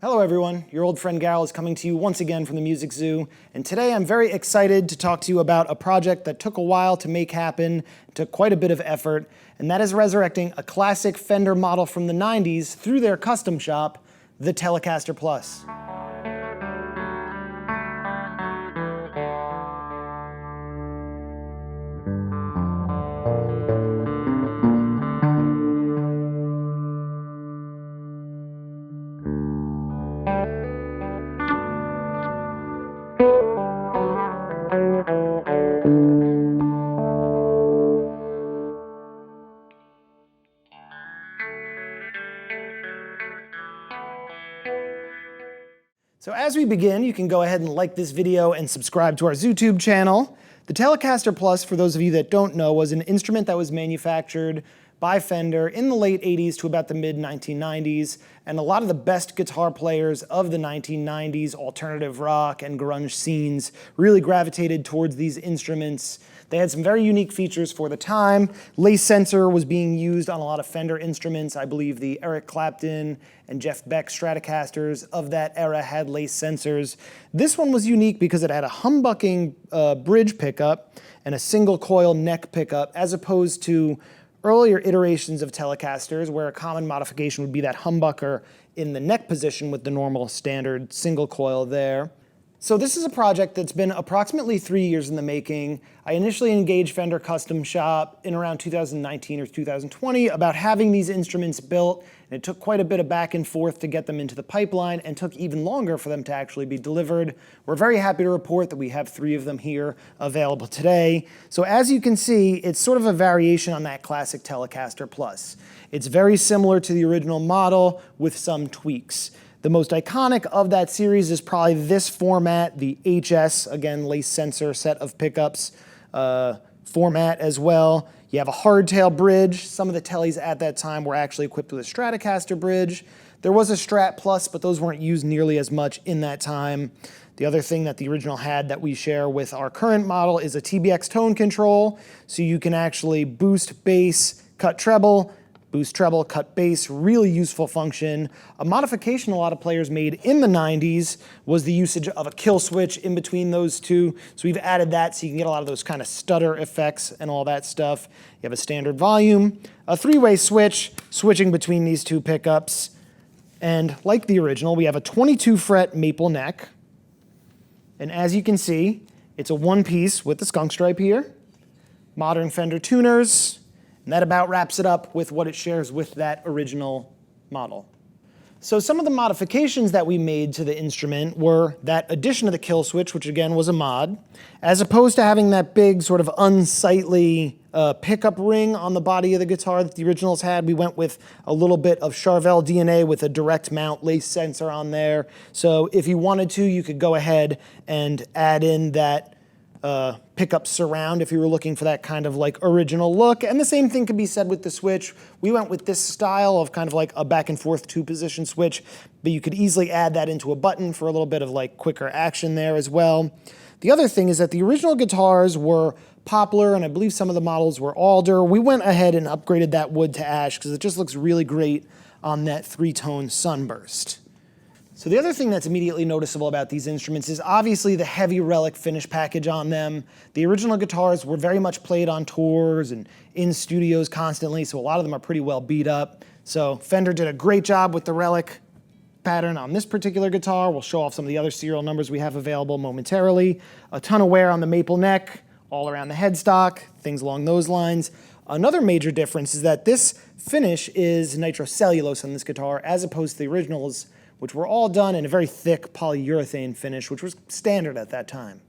Hello everyone, your old friend Garrel is coming to you once again from the Music Zoo, and today I'm very excited to talk to you about a project that took a while to make happen, took quite a bit of effort, and that is resurrecting a classic Fender model from the 90s through their custom shop, the Telecaster Plus. So as we begin, you can go ahead and like this video and subscribe to our ZooTube channel. The Telecaster Plus, for those of you that don't know, was an instrument that was manufactured by Fender in the late 80s to about the mid 1990s, and a lot of the best guitar players of the 1990s, alternative rock and grunge scenes, really gravitated towards these instruments. They had some very unique features for the time. Lace sensor was being used on a lot of Fender instruments. I believe the Eric Clapton and Jeff Beck Stratocasters of that era had lace sensors. This one was unique because it had a humbucking bridge pickup and a single coil neck pickup, as opposed to earlier iterations of Telecasters where a common modification would be that humbucker in the neck position with the normal standard single coil there. So this is a project that's been approximately 3 years in the making. I initially engaged Fender Custom Shop in around 2019 or 2020 about having these instruments built, and it took quite a bit of back and forth to get them into the pipeline and took even longer for them to actually be delivered. We're very happy to report that we have 3 of them here available today. So as you can see, it's sort of a variation on that classic Telecaster Plus. It's very similar to the original model with some tweaks. The most iconic of that series is probably this format, the HS, again, lace sensor set of pickups format as well. You have a hardtail bridge. Some of the Tellies at that time were actually equipped with a Stratocaster bridge. There was a Strat Plus, but those weren't used nearly as much in that time. The other thing that the original had that we share with our current model is a TBX tone control, so you can actually boost bass, cut treble, boost treble, cut bass, really useful function. A modification a lot of players made in the 90s was the usage of a kill switch in between those two. So we've added that so you can get a lot of those kind of stutter effects and all that stuff. You have a standard volume, a 3-way switch, switching between these 2 pickups. And like the original, we have a 22 fret maple neck. And as you can see, it's a one-piece with the skunk stripe here. Modern Fender tuners. And that about wraps it up with what it shares with that original model. So some of the modifications that we made to the instrument were that addition of the kill switch, which again was a mod, as opposed to having that big sort of unsightly pickup ring on the body of the guitar that the originals had. We went with a little bit of Charvel DNA with a direct mount lace sensor on there. So if you wanted to, you could go ahead and add in that pickup surround if you were looking for that kind of like original look. And the same thing could be said with the switch. We went with this style of kind of like a back and forth 2-position switch, but you could easily add that into a button for a little bit of like quicker action there as well. The other thing is that the original guitars were poplar, and I believe some of the models were alder. We went ahead and upgraded that wood to ash because it just looks really great on that 3-tone sunburst. So the other thing that's immediately noticeable about these instruments is obviously the heavy relic finish package on them. The original guitars were very much played on tours and in studios constantly, so a lot of them are pretty well beat up. So Fender did a great job with the relic pattern on this particular guitar. We'll show off some of the other serial numbers we have available momentarily. A ton of wear on the maple neck, all around the headstock, things along those lines. Another major difference is that this finish is nitrocellulose on this guitar as opposed to the originals, which were all done in a very thick polyurethane finish, which was standard at that time.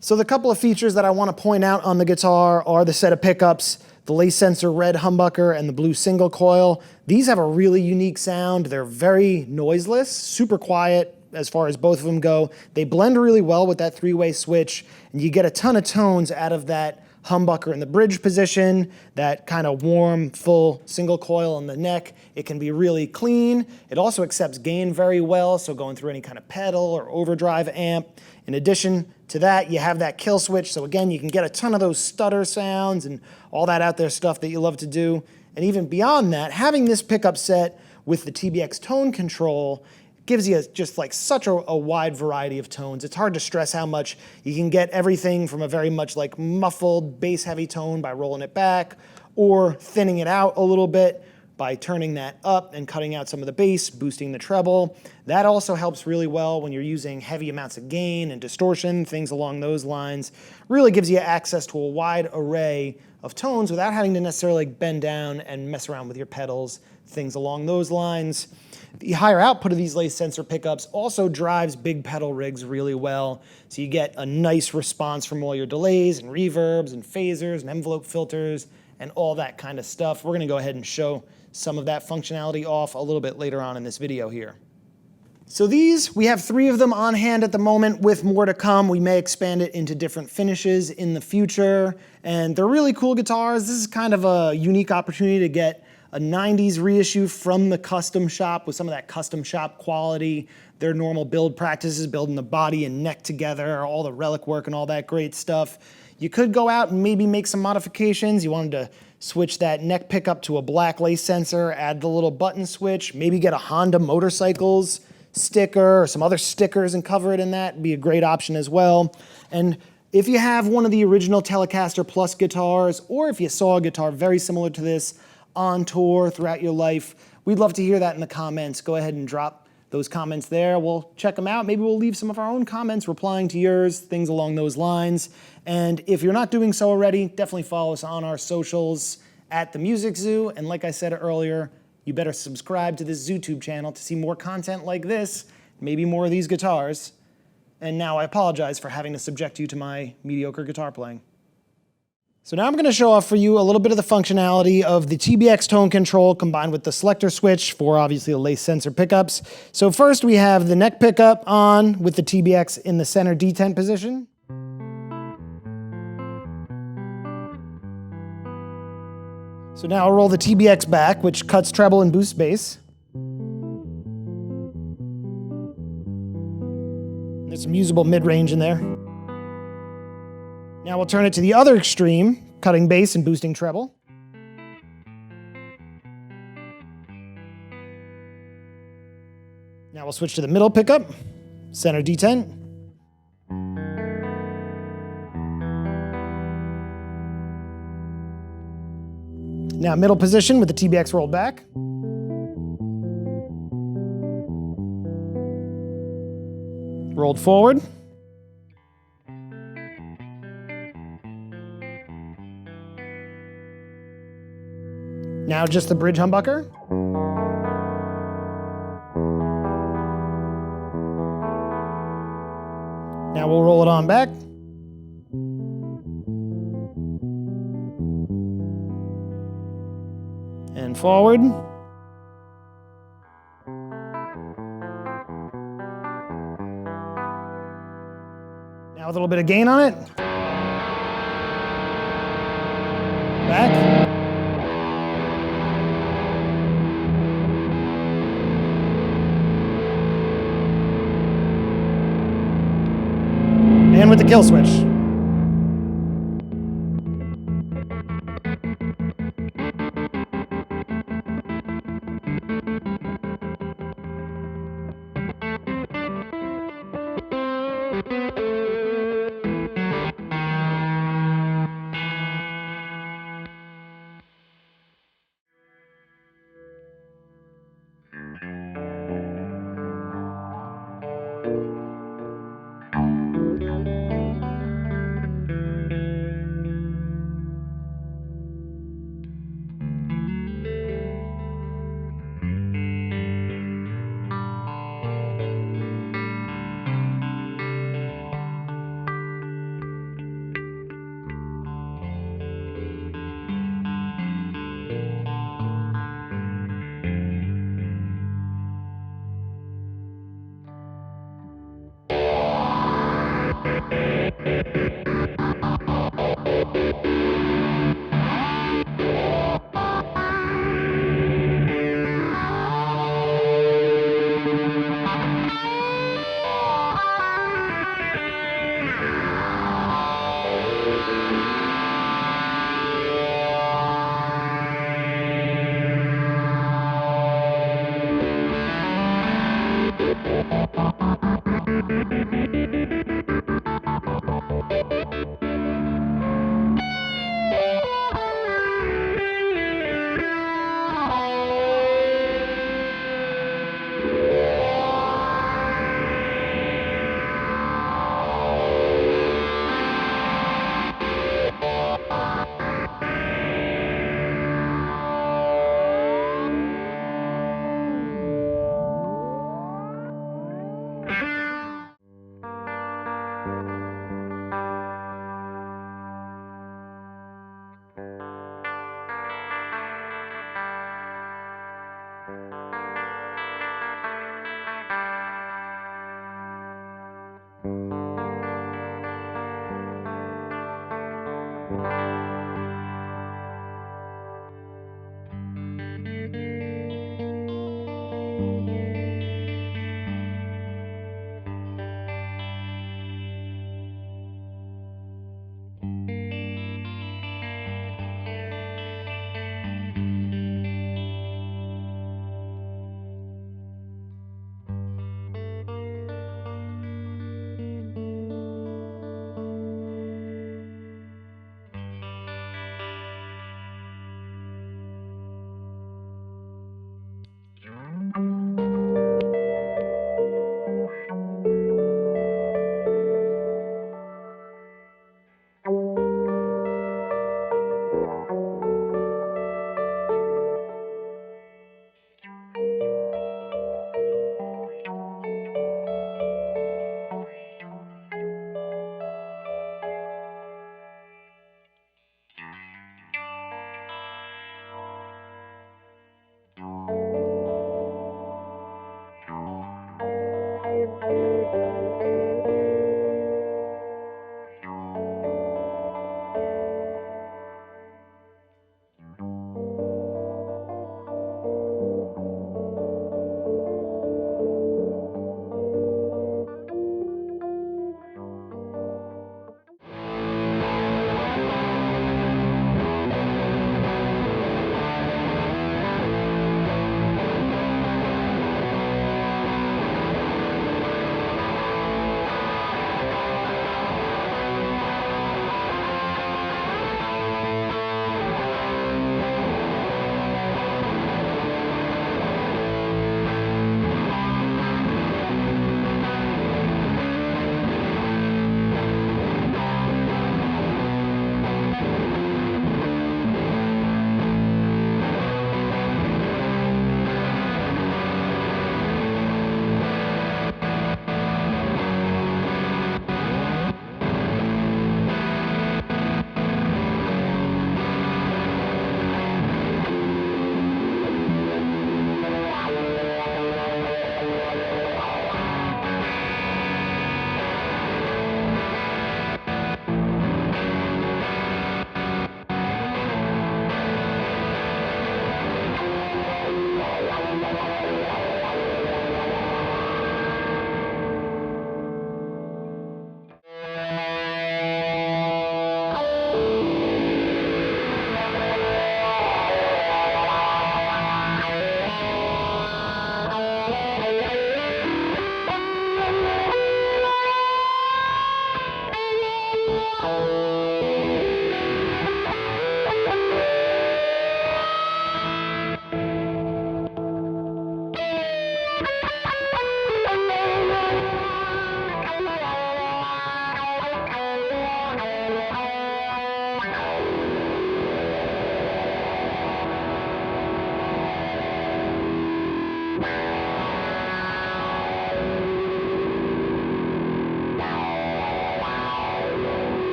So the couple of features that I want to point out on the guitar are the set of pickups, the lace sensor red humbucker and the blue single coil. These have a really unique sound. They're very noiseless, super quiet as far as both of them go. They blend really well with that 3-way switch, and you get a ton of tones out of that humbucker in the bridge position, that kind of warm, full single coil on the neck. It can be really clean. It also accepts gain very well, so going through any kind of pedal or overdrive amp. In addition to that, you have that kill switch, so again, you can get a ton of those stutter sounds and all that out there stuff that you love to do. And even beyond that, having this pickup set with the TBX tone control gives you just like such a wide variety of tones. It's hard to stress how much you can get everything from a very much like muffled bass heavy tone by rolling it back, or thinning it out a little bit by turning that up and cutting out some of the bass, boosting the treble. That also helps really well when you're using heavy amounts of gain and distortion, things along those lines. Really gives you access to a wide array of tones without having to necessarily bend down and mess around with your pedals, things along those lines. The higher output of these lace sensor pickups also drives big pedal rigs really well, so you get a nice response from all your delays and reverbs and phasers and envelope filters and all that kind of stuff. We're going to go ahead and show some of that functionality off a little bit later on in this video here. So these, we have 3 of them on hand at the moment with more to come. We may expand it into different finishes in the future, and they're really cool guitars. This is kind of a unique opportunity to get a 90s reissue from the Custom Shop with some of that Custom Shop quality, their normal build practices, building the body and neck together, all the relic work and all that great stuff. You could go out and maybe make some modifications. You wanted to switch that neck pickup to a black lace sensor, add the little button switch, maybe get a Honda Motorcycles sticker or some other stickers and cover it in that. It'd be a great option as well. And if you have one of the original Telecaster Plus guitars, or if you saw a guitar very similar to this on tour throughout your life, we'd love to hear that in the comments. Go ahead and drop those comments there. We'll check them out. Maybe we'll leave some of our own comments replying to yours, things along those lines. And if you're not doing so already, definitely follow us on our socials at The Music Zoo. And like I said earlier, you better subscribe to this ZooTube channel to see more content like this, maybe more of these guitars. And now I apologize for having to subject you to my mediocre guitar playing. So now I'm going to show off for you a little bit of the functionality of the TBX tone control combined with the selector switch for obviously the lace sensor pickups. So first we have the neck pickup on with the TBX in the center detent position. So now I'll roll the TBX back, which cuts treble and boosts bass. There's some usable mid-range in there. Now we'll turn it to the other extreme, cutting bass and boosting treble. Now we'll switch to the middle pickup, center detent. Now middle position with the TBX rolled back. Rolled forward. Now just the bridge humbucker. Now we'll roll it on back. And forward. Now with a little bit of gain on it. Back. And with the kill switch.